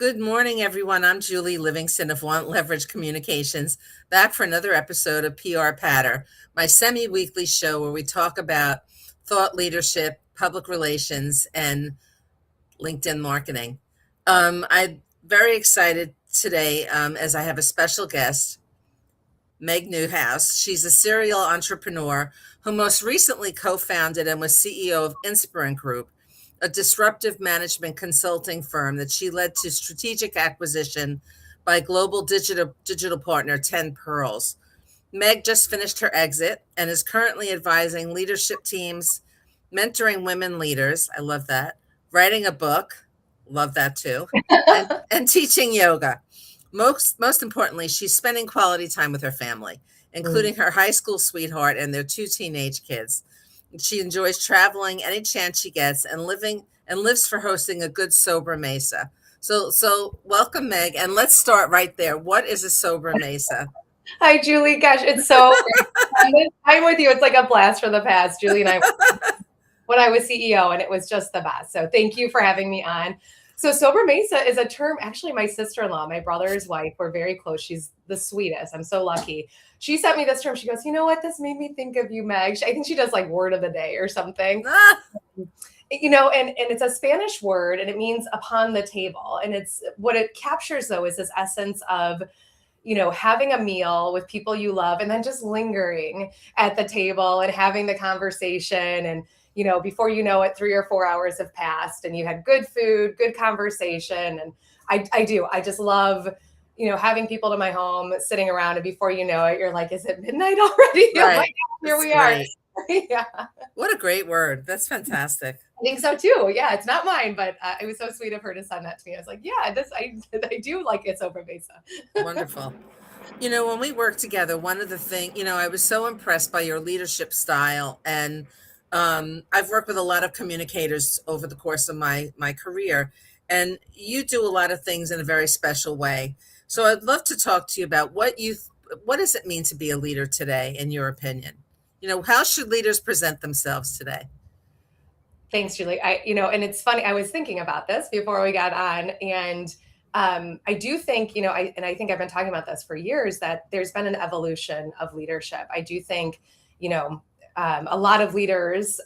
Good morning, everyone. I'm Julie Livingston of Want Leverage Communications, back for another episode of PR Patter, my semi weekly show where we talk about thought leadership, public relations, and LinkedIn marketing. I'm very excited today as I have a special guest, Meg Newhouse. She's a serial entrepreneur who most recently co founded and was CEO of Inspirant Group, a disruptive management consulting firm that she led to strategic acquisition by global digital partner 10 Pearls. Meg just finished her exit and is currently advising leadership teams, mentoring women leaders. I love that. Writing a book. Love that too. And teaching yoga. Most importantly, she's spending quality time with her family, Mm. including her high school sweetheart and their two teenage kids. She enjoys traveling any chance she gets and lives for hosting a good sober mesa. So welcome, Meg, and let's start right there. What is a sober mesa? Hi, Julie. Gosh, it's so great. I'm with you. It's like a blast from the past. Julie and I, when I was CEO, and it was just the best. So thank you for having me on. So Sober Mesa is a term, actually, my sister-in-law, my brother's wife, we're very close. She's the sweetest. I'm so lucky. She sent me this term. She goes, you know what? This made me think of you, Meg. I think she does like word of the day or something. Ah, And it's a Spanish word and it means upon the table. And it's what it captures though is this essence of having a meal with people you love and then just lingering at the table and having the conversation. And, before you know it, 3 or 4 hours have passed and you had good food, good conversation. And I just love, having people to my home sitting around. And before you know it, you're like, is it midnight already? Oh my right. God, here That's we are. great. Yeah. What a great word. That's fantastic. I think so too. Yeah, it's not mine, but it was so sweet of her to send that to me. I was like, yeah, I do like it over Mesa. Wonderful. When we worked together, one of the things, I was so impressed by your leadership style. And I've worked with a lot of communicators over the course of my career, and you do a lot of things in a very special way. So I'd love to talk to you about what does it mean to be a leader today, in your opinion? How should leaders present themselves today? Thanks, Julie. And it's funny. I was thinking about this before we got on, and I do think, I think I've been talking about this for years that there's been an evolution of leadership. I do think, a lot of leaders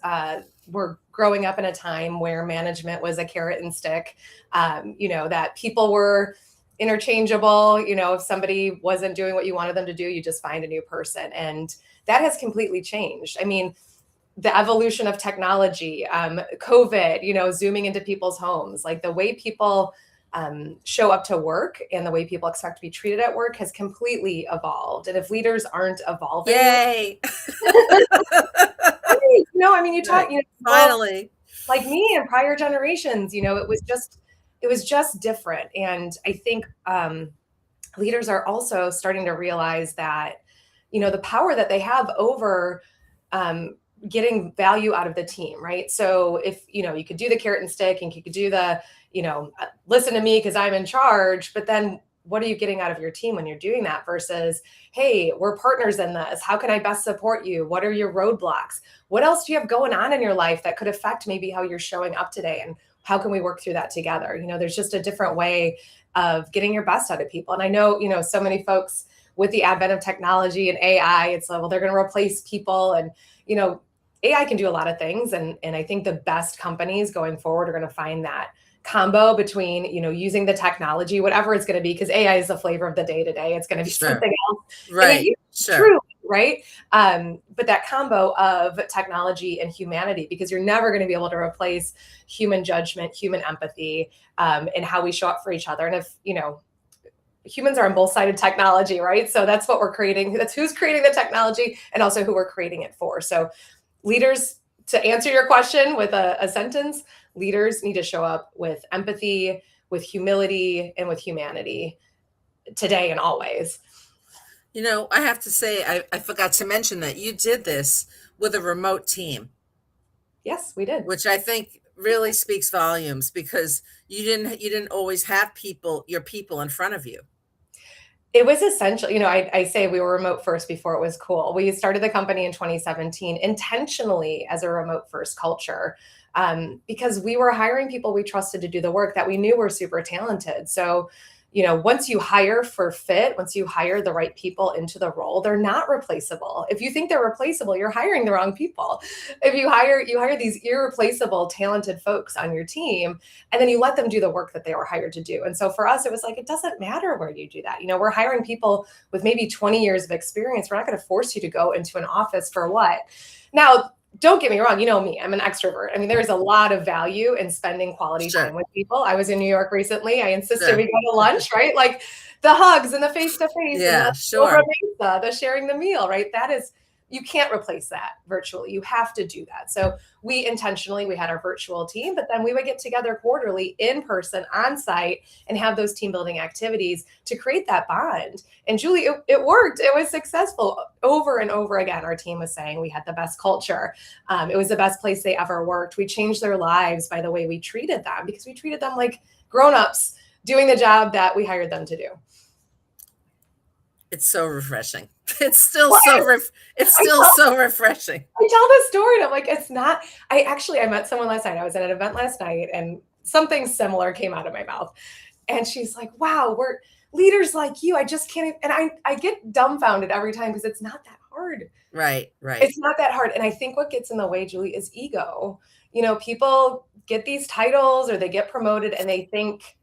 were growing up in a time where management was a carrot and stick. That people were interchangeable. If somebody wasn't doing what you wanted them to do, you just find a new person, and that has completely changed. I mean, the evolution of technology, COVID, zooming into people's homes, like the way people show up to work and the way people expect to be treated at work has completely evolved. And if leaders aren't evolving, Yay. I mean, you talk, Right. well, Finally. like me and prior generations, it was just different. And I think leaders are also starting to realize that, the power that they have over um, getting value out of the team, right? So if, you could do the carrot and stick and you could do the, listen to me because I'm in charge, but then what are you getting out of your team when you're doing that versus, hey, we're partners in this. How can I best support you? What are your roadblocks? What else do you have going on in your life that could affect maybe how you're showing up today? And how can we work through that together? There's just a different way of getting your best out of people. And I know, so many folks with the advent of technology and AI, it's like, well, they're going to replace people. And, AI can do a lot of things. And I think the best companies going forward are going to find that combo between, using the technology, whatever it's going to be, because AI is the flavor of the day today. It's going to be Sure. something else. And Right. it's Sure. true, right? But that combo of technology and humanity, because you're never going to be able to replace human judgment, human empathy, and how we show up for each other. And if, humans are on both sides of technology, right? So that's what we're creating. That's who's creating the technology and also who we're creating it for. So leaders, to answer your question with a sentence, leaders need to show up with empathy, with humility, and with humanity today and always. I have to say, I forgot to mention that you did this with a remote team, Yes, we did. which I think really speaks volumes because you didn't always have your people in front of you. It was essential. I say we were remote first before it was cool. We started the company in 2017 intentionally as a remote first culture. because we were hiring people we trusted to do the work that we knew were super talented. So, once you hire for fit, once you hire the right people into the role, they're not replaceable. If you think they're replaceable, you're hiring the wrong people. If you hire these irreplaceable, talented folks on your team, and then you let them do the work that they were hired to do. And so for us, it was like, it doesn't matter where you do that. We're hiring people with maybe 20 years of experience. We're not going to force you to go into an office for what? Now, don't get me wrong, you know me, I'm an extrovert. I mean, there is a lot of value in spending quality time with people. I was in New York recently. I insisted we go to lunch, right? Like the hugs and the face-to-face and the over mesa, the sharing the meal, right? You can't replace that virtually. You have to do that. So we had our virtual team, but then we would get together quarterly in person on site and have those team building activities to create that bond. And Julie, it worked. It was successful over and over again. Our team was saying we had the best culture. It was the best place they ever worked. We changed their lives by the way we treated them, because we treated them like grownups doing the job that we hired them to do. It's so refreshing. It's still so refreshing. I tell this story and I'm like, it's not. I met someone last night. I was at an event last night and something similar came out of my mouth. And she's like, wow, we're leaders like you. I just can't. And I get dumbfounded every time because it's not that hard. Right. It's not that hard. And I think what gets in the way, Julie, is ego. People get these titles or they get promoted and they think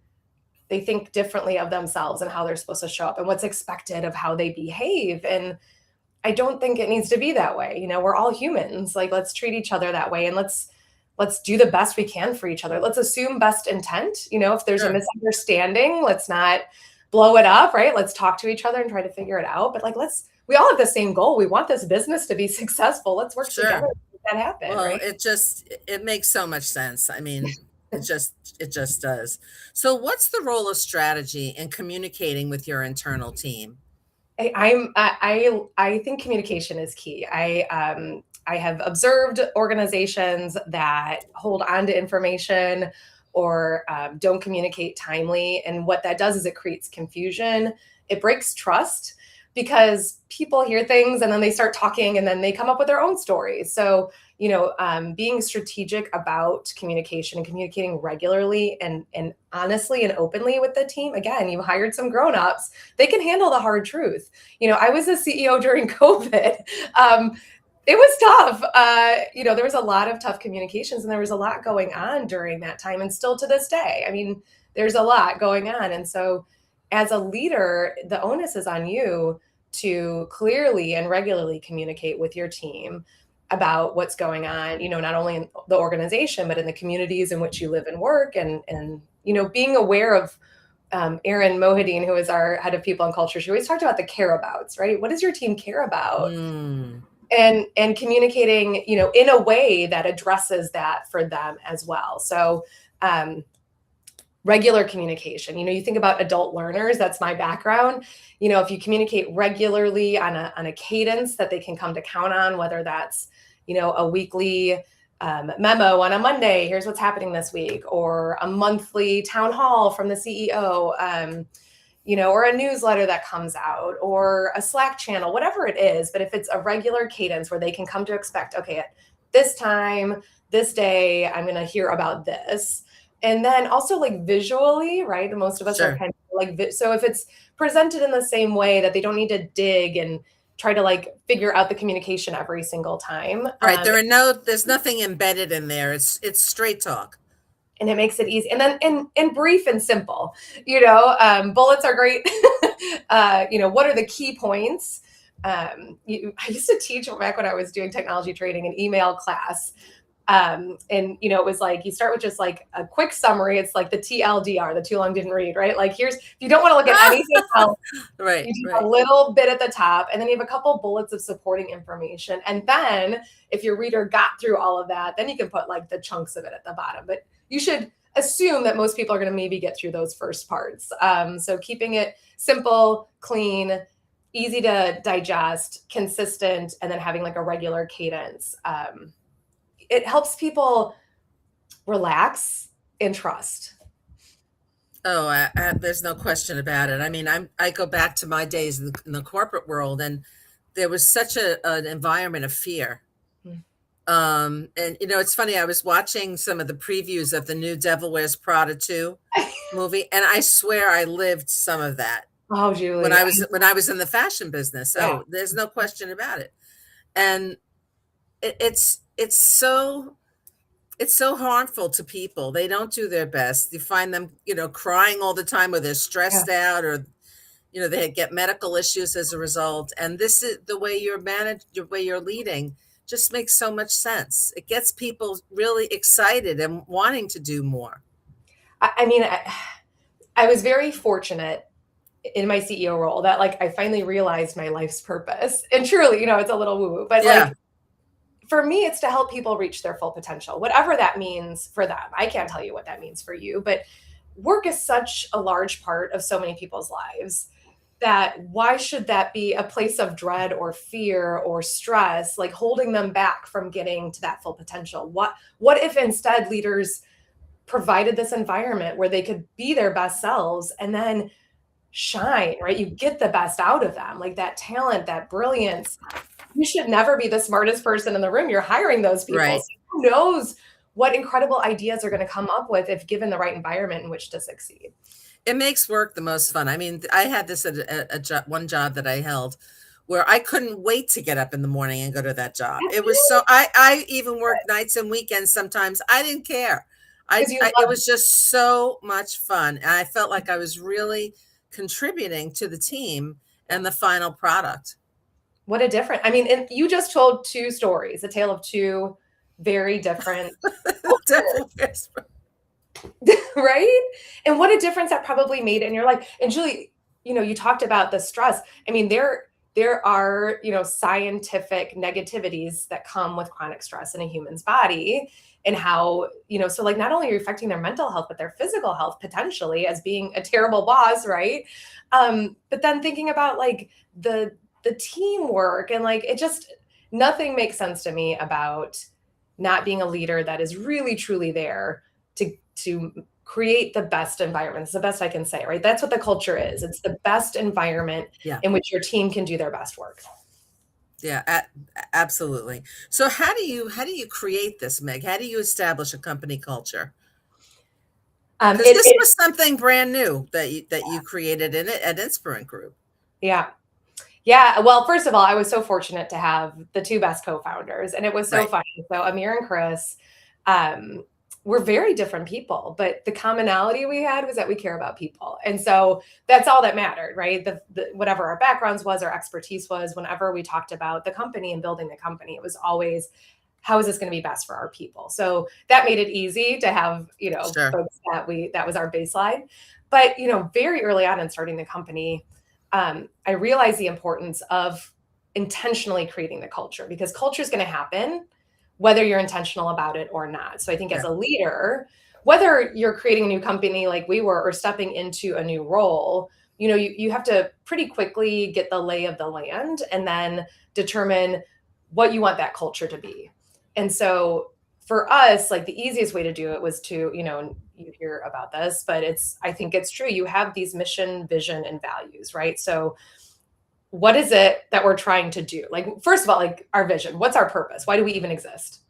differently of themselves and how they're supposed to show up and what's expected of how they behave. And I don't think it needs to be that way. We're all humans. Like, let's treat each other that way. And let's do the best we can for each other. Let's assume best intent. If there's a misunderstanding, let's not blow it up, right? Let's talk to each other and try to figure it out. But we all have the same goal. We want this business to be successful. Let's work together to make that happen. Well, right? It makes so much sense. I mean, it just does. So what's the role of strategy in communicating with your internal team? I think communication is key. I have observed organizations that hold on to information or don't communicate timely. And what that does is it creates confusion. It breaks trust because people hear things and then they start talking and then they come up with their own stories. So, being strategic about communication and communicating regularly and honestly and openly with the team. Again, you hired some grownups. They can handle the hard truth. I was a CEO during COVID. It was tough. There was a lot of tough communications and there was a lot going on during that time and still to this day. I mean, there's a lot going on. And so as a leader, the onus is on you to clearly and regularly communicate with your team about what's going on, not only in the organization, but in the communities in which you live and work and being aware of Erin Mohideen, who is our head of people and culture. She always talked about the care abouts, right? What does your team care about? And communicating, in a way that addresses that for them as well. So, regular communication, you think about adult learners, that's my background. If you communicate regularly on a cadence that they can come to count on, whether that's, a weekly memo on a Monday, here's what's happening this week, or a monthly town hall from the CEO, or a newsletter that comes out, or a Slack channel, whatever it is. But if it's a regular cadence where they can come to expect, okay, at this time, this day, I'm going to hear about this. And then also visually, right? Most of us are kind of so if it's presented in the same way that they don't need to dig and try to figure out the communication every single time. Right. There's nothing embedded in there. It's straight talk. And it makes it easy. And then in brief and simple, bullets are great. What are the key points? I used to teach back when I was doing technology training an email class. And it was you start with just a quick summary. It's the TLDR, the too long didn't read, right? If you don't want to look at anything else, right, you do a little bit at the top, and then you have a couple bullets of supporting information. And then if your reader got through all of that, then you can put the chunks of it at the bottom. But you should assume that most people are going to maybe get through those first parts. So keeping it simple, clean, easy to digest, consistent, and then having a regular cadence. It helps people relax and trust. Oh, there's no question about it. I mean, I go back to my days in the corporate world, and there was such an environment of fear And it's funny, I was watching some of the previews of the new Devil Wears Prada 2 movie, and I swear I lived some of that Oh, when Julie. I was in the fashion business. Yeah. So there's no question about it. And it's so harmful to people. They don't do their best. You find them, crying all the time, or they're Yeah. stressed out, or they get medical issues as a result. And this is the way you're managed, the way you're leading just makes so much sense. It gets people really excited and wanting to do more. I mean, I was very fortunate in my CEO role that like I finally realized my life's purpose. And truly, it's a little woo-woo, but Yeah. like for me, it's to help people reach their full potential, whatever that means for them. I can't tell you what that means for you, but work is such a large part of so many people's lives that why should that be a place of dread or fear or stress, like holding them back from getting to that full potential? What if instead leaders provided this environment where they could be their best selves and then shine, right? You get the best out of them, like that talent, that brilliance. You should never be the smartest person in the room. You're hiring those people. Right. So who knows what incredible ideas are going to come up with if given the right environment in which to succeed. It makes work the most fun. I mean, I had this at one job that I held where I couldn't wait to get up in the morning and go to that job. That's It was so, I even worked nights and weekends sometimes. I didn't care. It was just so much fun. And I felt like I was really contributing to the team and the final product. What a different, I mean, and you just told two stories, a tale of two very different cultures, right? And what a difference that probably made in your life. And Julie, you talked about the stress. I mean, there are, scientific negativities that come with chronic stress in a human's body, and how, so like not only are you affecting their mental health, but their physical health potentially as being a terrible boss, right? But then thinking about like the teamwork and like, it just, nothing makes sense to me about not being a leader that is really truly there to create the best environment. It's the best I can say, right? That's what the culture is. It's the best environment in which your team can do their best work. Yeah, absolutely. So how do you create this, Meg? How do you establish a company culture? Because this was something brand new that you created at Inspirant Group. Yeah. Yeah. Well, first of all, I was so fortunate to have the two best co-founders, and it was so funny. So Amir and Chris, we're very different people, but the commonality we had was that we care about people. And so that's all that mattered, right? Whatever our backgrounds was, our expertise was, whenever we talked about the company and building the company, it was always, how is this going to be best for our people? So that made it easy to have, Sure. folks that was our baseline. But, very early on in starting the company, I realized the importance of intentionally creating the culture, because culture is going to happen whether you're intentional about it or not. So I think as a leader, whether you're creating a new company like we were or stepping into a new role, you have to pretty quickly get the lay of the land and then determine what you want that culture to be. And so for us, like the easiest way to do it was to, and you hear about this, but I think it's true. You have these mission, vision, and values, right? So what is it that we're trying to do? Like, first of all, like our vision, what's our purpose? Why do we even exist?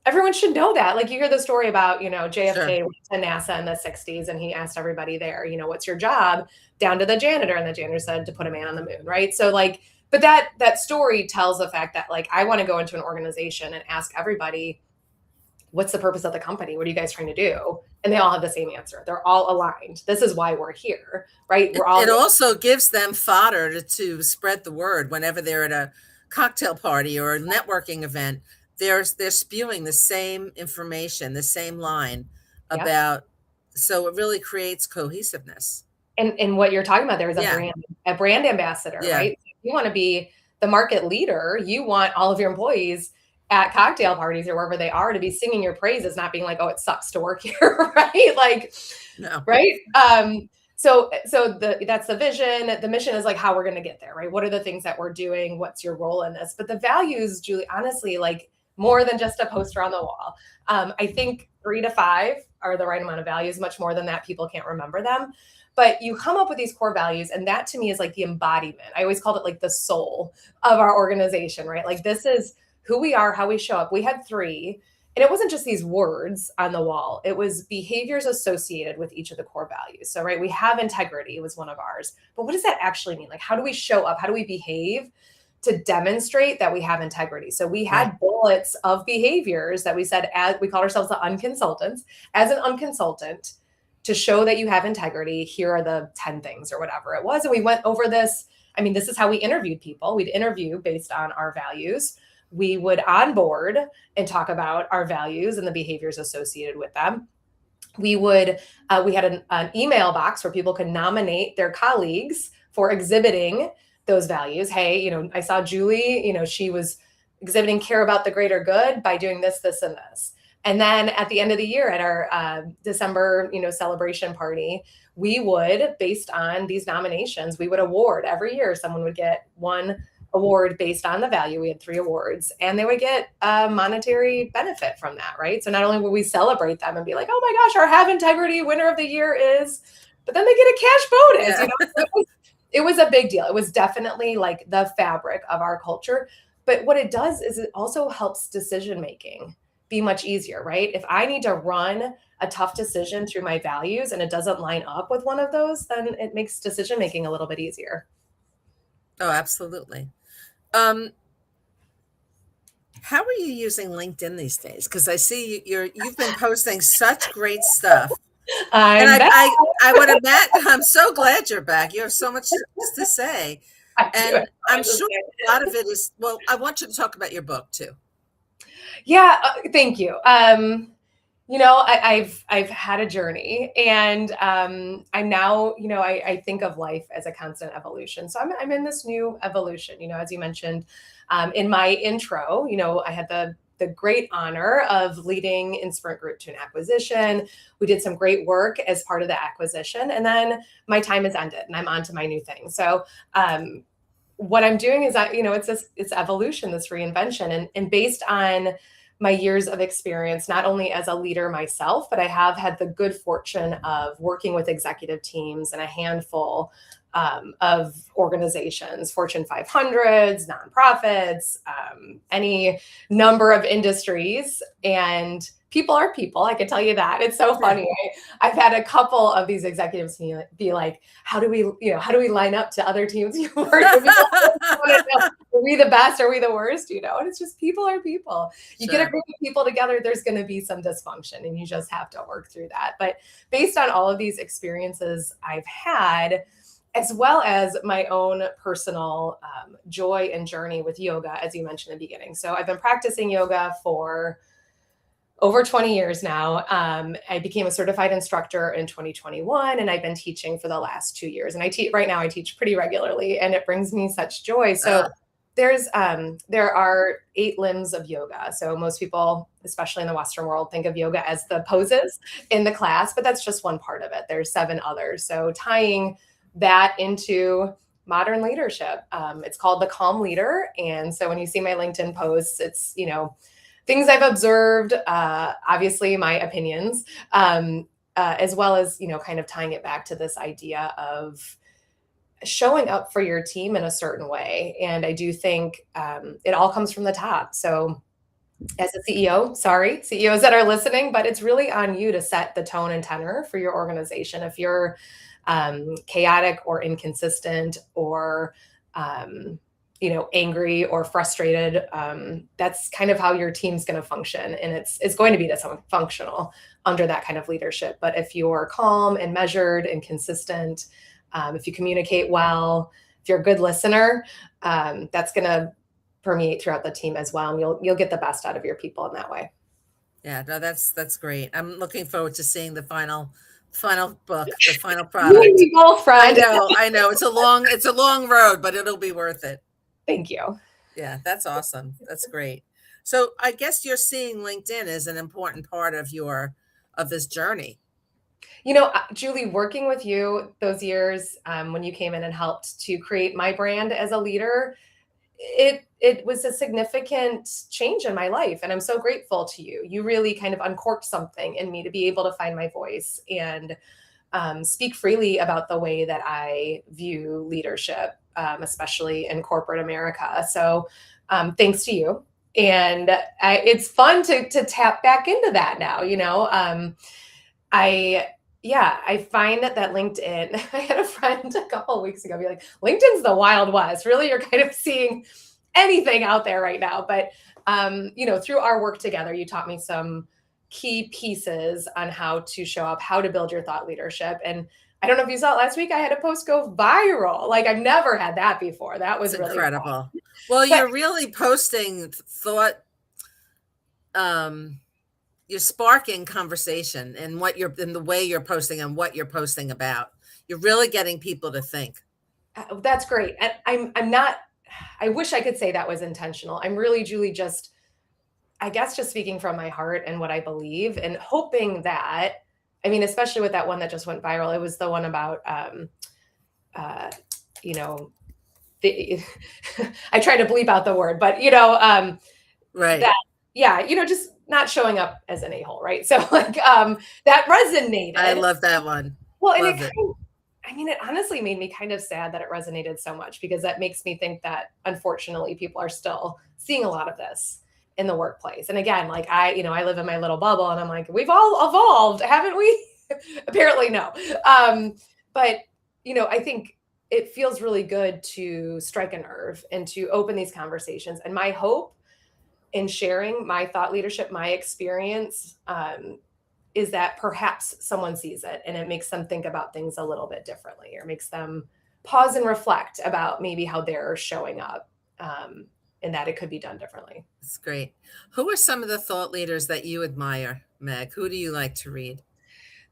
Everyone should know that. Like you hear the story about, JFK went to NASA in the 60s and he asked everybody there, what's your job? Down to the janitor. And the janitor said to put a man on the moon, right? So like, but that story tells the fact that like, I want to go into an organization and ask everybody, what's the purpose of the company? What are you guys trying to do? And they all have the same answer. They're all aligned. This is why we're here, right? It also gives them fodder to spread the word whenever they're at a cocktail party or a networking event. They're spewing the same information, the same line about, so it really creates cohesiveness. And what you're talking about there is a brand ambassador, right? If you want to be the market leader, you want all of your employees at cocktail parties or wherever they are to be singing your praises, not being like, oh, it sucks to work here, right? Like, no. Right? So that's the vision. The mission is like how we're going to get there, right? What are the things that we're doing? What's your role in this? But the values, Julie, honestly, like more than just a poster on the wall. I think 3 to 5 are the right amount of values. Much more than that, people can't remember them. But you come up with these core values, and that to me is like the embodiment. I always called it like the soul of our organization, right? Like this is who we are, how we show up. We had three. And it wasn't just these words on the wall, it was behaviors associated with each of the core values. So, right, we have integrity was one of ours. But what does that actually mean? Like, how do we show up? How do we behave to demonstrate that we have integrity? So we had bullets of behaviors that we said, as we called ourselves the unconsultants. As an unconsultant, to show that you have integrity, here are the 10 things or whatever it was. And we went over this. I mean, this is how we interviewed people. We'd interview based on our values. We would onboard and talk about our values and the behaviors associated with them. We would, we had an email box where people could nominate their colleagues for exhibiting those values. Hey, you know, I saw Julie, you know, she was exhibiting care about the greater good by doing this, this, and this. And then at the end of the year at our December, you know, celebration party, we would, based on these nominations, we would award every year. Someone would get one award based on the value. We had 3 awards, and they would get a monetary benefit from that, right? So not only would we celebrate them and be like, oh my gosh, our Have Integrity winner of the year is, but then they get a cash bonus. Yeah. You know, it was a big deal. It was definitely like the fabric of our culture. But what it does is it also helps decision making be much easier, right? If I need to run a tough decision through my values and it doesn't line up with one of those, then it makes decision making a little bit easier. Oh, absolutely. How are you using LinkedIn these days? Because I see you've been posting such great stuff. And I would imagine, I'm so glad you're back. You have so much to say. And I'm sure a lot of it is, well, I want you to talk about your book too. Yeah, thank you. You know, I've had a journey, and I'm now, you know, I think of life as a constant evolution. So I'm in this new evolution. You know, as you mentioned in my intro, you know, I had the great honor of leading Insprint Group to an acquisition. We did some great work as part of the acquisition, and then my time has ended, and I'm on to my new thing. So what I'm doing is, you know, it's evolution, this reinvention, and based on my years of experience, not only as a leader myself, but I have had the good fortune of working with executive teams and a handful of organizations, Fortune 500s, nonprofits, any number of industries. And people are people. I can tell you that. It's so funny. I've had a couple of these executives be like, how do we line up to other teams you work with? Are we the best? Are we the worst? You know, and it's just people are people. You get a group of people together, there's going to be some dysfunction, and you just have to work through that. But based on all of these experiences I've had, as well as my own personal joy and journey with yoga, as you mentioned in the beginning. So I've been practicing yoga for over 20 years now. I became a certified instructor in 2021, and I've been teaching for the last 2 years. And right now I teach pretty regularly, and it brings me such joy. So there are 8 limbs of yoga. So most people, especially in the Western world, think of yoga as the poses in the class, but that's just one part of it. There's 7 others. So tying that into modern leadership, it's called the Calm Leader. And so when you see my LinkedIn posts, it's, you know, things I've observed, obviously my opinions, as well as, you know, kind of tying it back to this idea of showing up for your team in a certain way. And I do think it all comes from the top. So as a CEO, sorry, CEOs that are listening, but it's really on you to set the tone and tenor for your organization. If you're chaotic or inconsistent or you know, angry or frustrated, that's kind of how your team's going to function, and it's going to be dysfunctional under that kind of leadership. But if you're calm and measured and consistent, if you communicate well, if you're a good listener, that's going to permeate throughout the team as well, and you'll get the best out of your people in that way. Yeah, no, that's great. I'm looking forward to seeing the final book, the final product. You both, friend. I know. It's a long road, but it'll be worth it. Thank you. Yeah, that's awesome. That's great. So I guess you're seeing LinkedIn as an important part of this journey. You know, Julie, working with you those years when you came in and helped to create my brand as a leader, it was a significant change in my life. And I'm so grateful to you. You really kind of uncorked something in me to be able to find my voice and speak freely about the way that I view leadership, especially in corporate America. So thanks to you. And it's fun to tap back into that now, you know. I Yeah, I find that LinkedIn. I had a friend a couple of weeks ago be like, LinkedIn's the Wild West. Really, you're kind of seeing anything out there right now. But you know, through our work together, you taught me some key pieces on how to show up, how to build your thought leadership. And I don't know if you saw it last week, I had a post go viral. Like I've never had that before. That It's was really fun. incredible. Well, But you're really posting thought, um, you're sparking conversation and what you're in the way you're posting and what you're posting about. You're really getting people to think. That's great. And I'm not, I wish I could say that was intentional. I'm really, Julie, just, I guess, just speaking from my heart and what I believe and hoping that, I mean, especially with that one that just went viral, it was the one about, uh, you know, the, I try to bleep out the word, but, you know, Right. that, yeah, you know, just not showing up as an a-hole, right? So like, that I resonated. love that one. Well, and it Loved kind it. of, I mean, it honestly made me kind of sad that it resonated so much because that makes me think that unfortunately people are still seeing a lot of this in the workplace. And again, like you know, I live in my little bubble and I'm like, we've all evolved, haven't we? Apparently, no. But, you know, I think it feels really good to strike a nerve and to open these conversations. And my hope in sharing my thought leadership, my experience, is that perhaps someone sees it and it makes them think about things a little bit differently or makes them pause and reflect about maybe how they're showing up, and that it could be done differently. It's great. Who are some of the thought leaders that you admire, Meg? Who do you like to read?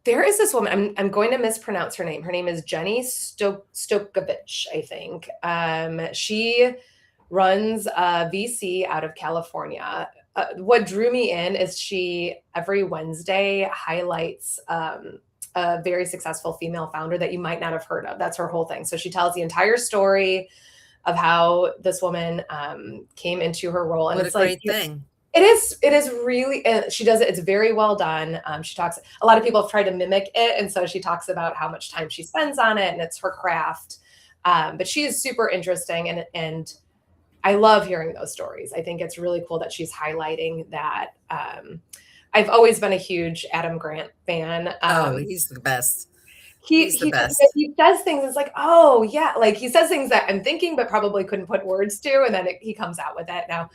There is this woman, I'm going to mispronounce her name. Her name is Jenny Stokovich, I think. She runs a VC out of California. What drew me in is she every Wednesday highlights a very successful female founder that you might not have heard of. That's her whole thing. So she tells the entire story of how this woman came into her role, and What a it's like great thing. it is really, she does it. It's very well done. She talks, a lot of people have tried to mimic it. And so she talks about how much time she spends on it and it's her craft. But she is super interesting. And I love hearing those stories. I think it's really cool that she's highlighting that. I've always been a huge Adam Grant fan. Oh, he's the best. he He's the he best. he says things. It's like, oh yeah, like he says things that I'm thinking, but probably couldn't put words to, and then he comes out with it. Now,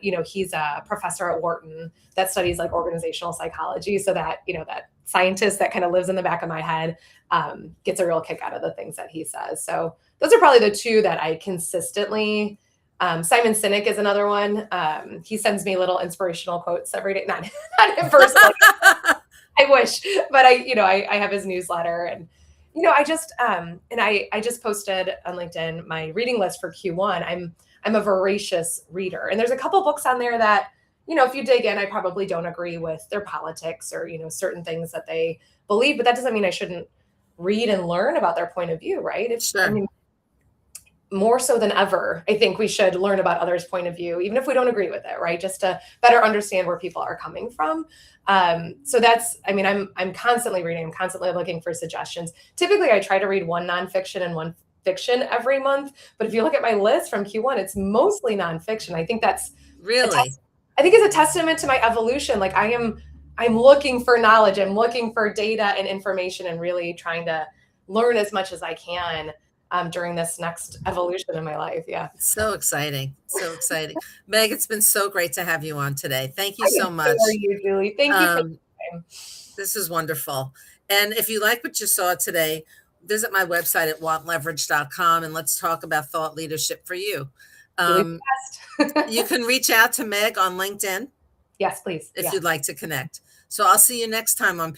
you know, he's a professor at Wharton that studies like organizational psychology, so that, you know, that scientist that kind of lives in the back of my head gets a real kick out of the things that he says. So those are probably the two that I consistently. Simon Sinek is another one. He sends me little inspirational quotes every day. Not in person. I wish, but you know, I have his newsletter, and, you know, I just, and I just posted on LinkedIn my reading list for Q1. I'm a voracious reader, and there's a couple books on there that, you know, if you dig in, I probably don't agree with their politics or, you know, certain things that they believe, but that doesn't mean I shouldn't read and learn about their point of view, right? I Sure. mean, more so than ever, I think we should learn about others' point of view, even if we don't agree with it, right? Just to better understand where people are coming from. So that's, I mean, I'm constantly reading, I'm constantly looking for suggestions. Typically, I try to read one nonfiction and one fiction every month. But if you look at my list from Q1, it's mostly nonfiction. I think that's Really? I think it's a testament to my evolution. Like I'm looking for knowledge, I'm looking for data and information, and really trying to learn as much as I can during this next evolution in my life. Yeah. So exciting. So exciting. Meg, it's been so great to have you on today. Thank you I so much. adore you, Julie. Thank you for Um, the time. this is wonderful. And if you like what you saw today, visit my website at wantleverage.com and let's talk about thought leadership for you. Julie's Um, the you best. can reach out to Meg on LinkedIn Yes, please. if Yeah. you'd like to connect. So I'll see you next time on